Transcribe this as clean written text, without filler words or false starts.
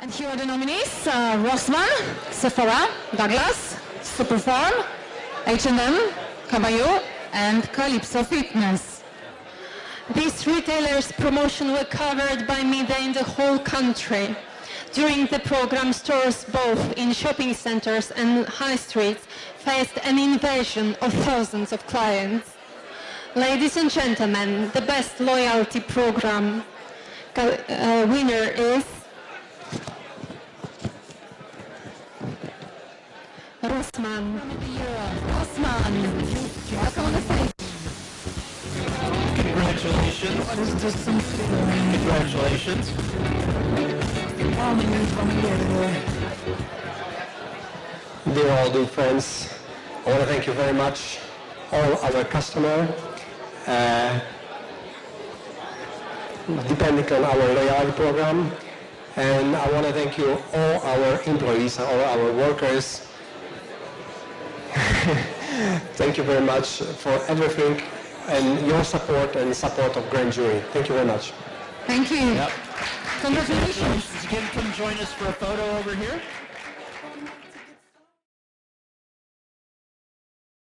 And here are the nominees, ROSSMANN, Sephora, Douglas, Superform, H&M, Caballo, and Calypso Fitness. These retailers' promotion were covered by media in the whole country. During the program, stores both in shopping centers and high streets faced an invasion of thousands of clients. Ladies and gentlemen, the best loyalty program winner is ROSSMANN. ROSSMANN. Welcome on the stage. Congratulations. Congratulations. Dear all dear friends, I want to thank you very much, all our customers, depending on our loyalty program, and I want to thank you all our employees, all our workers. Thank you very much for everything and your support and support of Grand Jury. Thank you very much. Thank you. Yep. Congratulations. Again, come join us for a photo over here.